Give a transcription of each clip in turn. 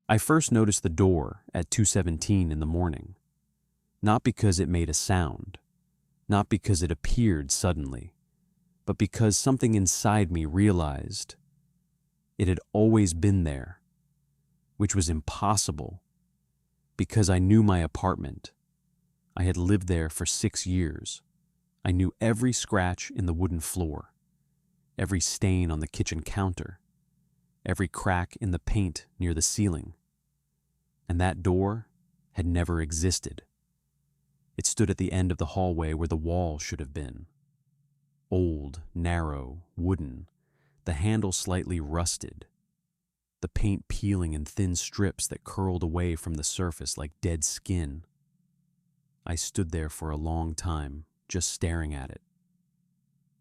I first noticed the door at 2:17 in the morning, not because it made a sound, not because it appeared suddenly, but because something inside me realized it had always been there, which was impossible because I knew my apartment. I had lived there for 6 years. I knew every scratch in the wooden floor, every stain on the kitchen counter, every crack in the paint near the ceiling. And that door had never existed. It stood at the end of the hallway where the wall should have been. Old, narrow, wooden, the handle slightly rusted, the paint peeling in thin strips that curled away from the surface like dead skin. I stood there for a long time, just staring at it,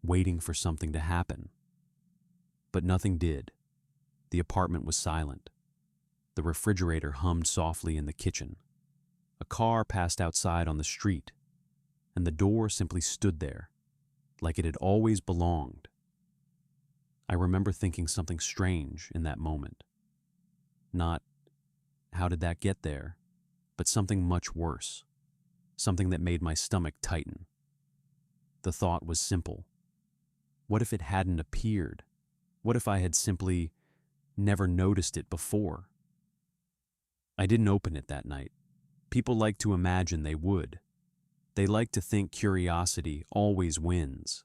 waiting for something to happen. But nothing did. The apartment was silent. The refrigerator hummed softly in the kitchen. A car passed outside on the street, and the door simply stood there, like it had always belonged. I remember thinking something strange in that moment. Not, how did that get there, but something much worse, something that made my stomach tighten. The thought was simple. What if it hadn't appeared? What if I had simply never noticed it before? I didn't open it that night. People like to imagine they would. They like to think curiosity always wins.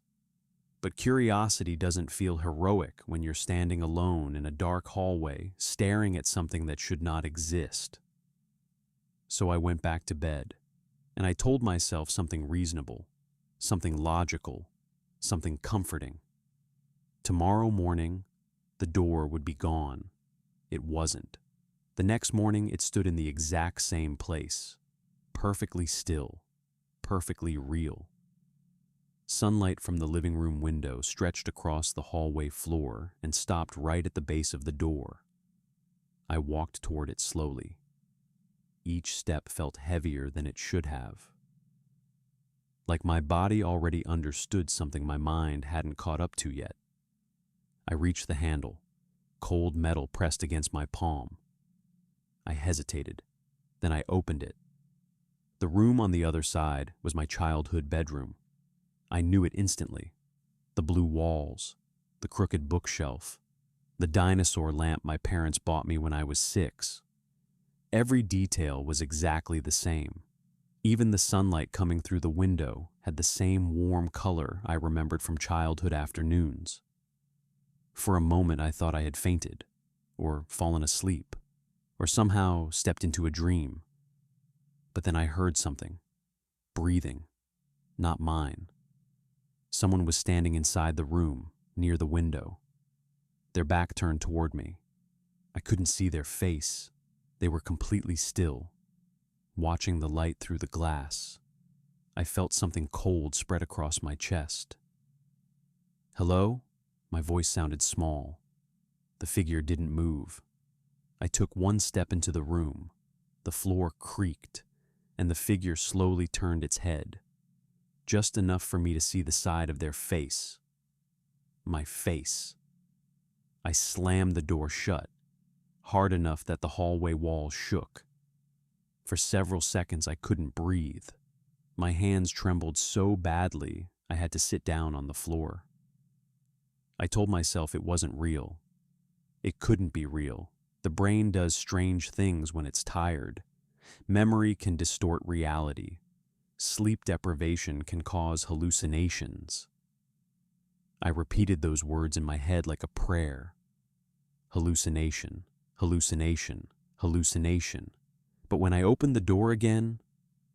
But curiosity doesn't feel heroic when you're standing alone in a dark hallway, staring at something that should not exist. So I went back to bed, and I told myself something reasonable, something logical, something comforting. Tomorrow morning, the door would be gone. It wasn't. The next morning, it stood in the exact same place, perfectly still, perfectly real. Sunlight from the living room window stretched across the hallway floor and stopped right at the base of the door. I walked toward it slowly. Each step felt heavier than it should have. Like my body already understood something my mind hadn't caught up to yet. I reached the handle, cold metal pressed against my palm. I hesitated, then I opened it. The room on the other side was my childhood bedroom. I knew it instantly. The blue walls, the crooked bookshelf, the dinosaur lamp my parents bought me when I was 6. Every detail was exactly the same. Even the sunlight coming through the window had the same warm color I remembered from childhood afternoons. For a moment I thought I had fainted, or fallen asleep, or somehow stepped into a dream. But then I heard something. Breathing. Not mine. Someone was standing inside the room, near the window. Their back turned toward me. I couldn't see their face. They were completely still, watching the light through the glass. I felt something cold spread across my chest. "Hello?" My voice sounded small. The figure didn't move. I took one step into the room. The floor creaked, and the figure slowly turned its head, just enough for me to see the side of their face. My face. I slammed the door shut, hard enough that the hallway wall shook. For several seconds I couldn't breathe. My hands trembled so badly I had to sit down on the floor. I told myself it wasn't real. It couldn't be real. The brain does strange things when it's tired. Memory can distort reality. Sleep deprivation can cause hallucinations. I repeated those words in my head like a prayer. Hallucination, hallucination, hallucination. But when I opened the door again,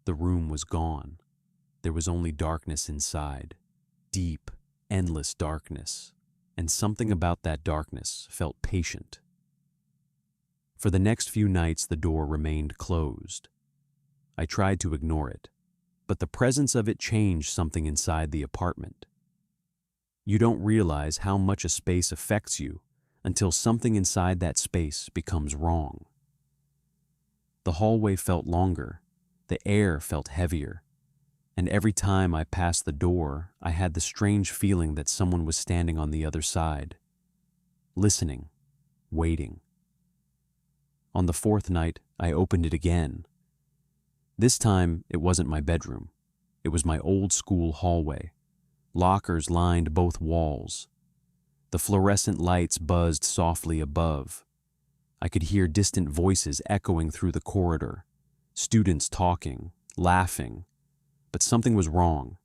the room was gone. There was only darkness inside. Deep, endless darkness. And something about that darkness felt patient. For the next few nights, the door remained closed. I tried to ignore it, but the presence of it changed something inside the apartment. You don't realize how much a space affects you until something inside that space becomes wrong. The hallway felt longer, the air felt heavier, and every time I passed the door, I had the strange feeling that someone was standing on the other side, listening, waiting. On the fourth night, I opened it again. This time, it wasn't my bedroom. It was my old school hallway. Lockers lined both walls. The fluorescent lights buzzed softly above. I could hear distant voices echoing through the corridor, students talking, laughing. But something was wrong,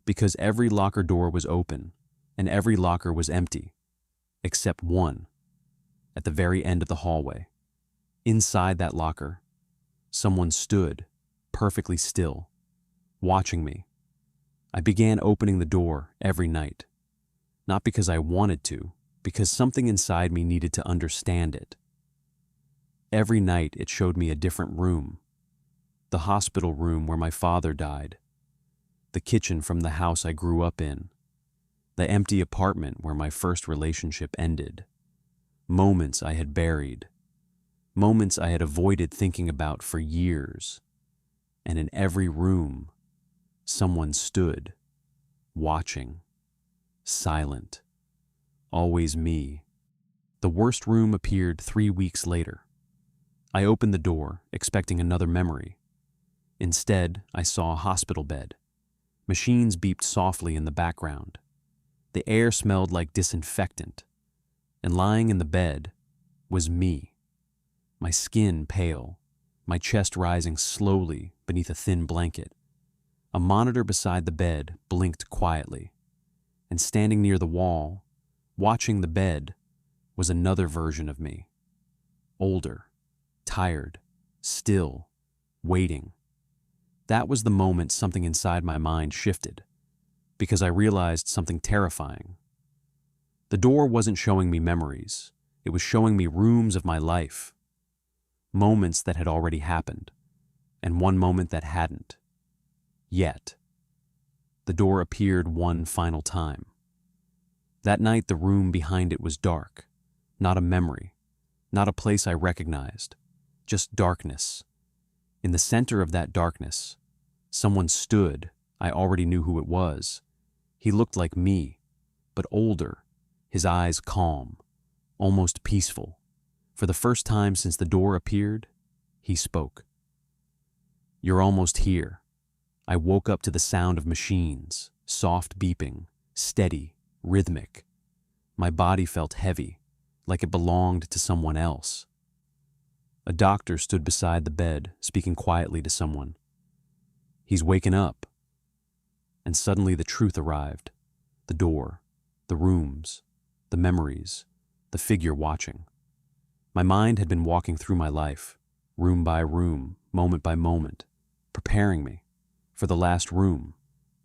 because every locker door was open and every locker was empty, except one, at the very end of the hallway. Inside that locker, someone stood, perfectly still, watching me. I began opening the door every night, not because I wanted to, because something inside me needed to understand it. Every night it showed me a different room. The hospital room where my father died, the kitchen from the house I grew up in, the empty apartment where my first relationship ended, moments I had buried, moments I had avoided thinking about for years. And in every room, someone stood, watching, silent, always me. The worst room appeared 3 weeks later. I opened the door, expecting another memory. Instead, I saw a hospital bed. Machines beeped softly in the background. The air smelled like disinfectant. And lying in the bed was me, my skin pale, my chest rising slowly beneath a thin blanket. A monitor beside the bed blinked quietly, and standing near the wall, watching the bed, was another version of me. Older, tired, still, waiting. That was the moment something inside my mind shifted, because I realized something terrifying. The door wasn't showing me memories. It was showing me rooms of my life, moments that had already happened, and one moment that hadn't. Yet, the door appeared one final time. That night, the room behind it was dark, not a memory, not a place I recognized, just darkness. In the center of that darkness, someone stood. I already knew who it was. He looked like me, but older, his eyes calm, almost peaceful. For the first time since the door appeared, he spoke. "You're almost here." I woke up to the sound of machines, soft beeping, steady, rhythmic. My body felt heavy, like it belonged to someone else. A doctor stood beside the bed, speaking quietly to someone. "He's waking up." And suddenly the truth arrived. The door, the rooms, the memories, the figure watching. My mind had been walking through my life, room by room, moment by moment, preparing me for the last room,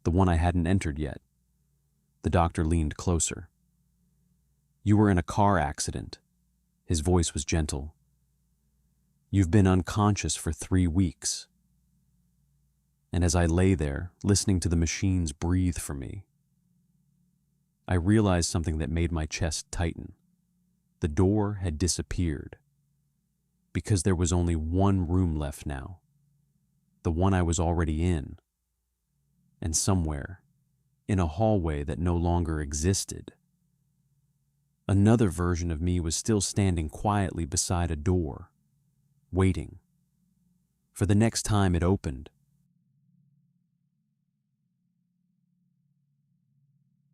the one I hadn't entered yet. The doctor leaned closer. "You were in a car accident." His voice was gentle. "You've been unconscious for 3 weeks." And as I lay there, listening to the machines breathe for me, I realized something that made my chest tighten. The door had disappeared, because there was only one room left now, the one I was already in, and somewhere, in a hallway that no longer existed, another version of me was still standing quietly beside a door, waiting. For the next time it opened,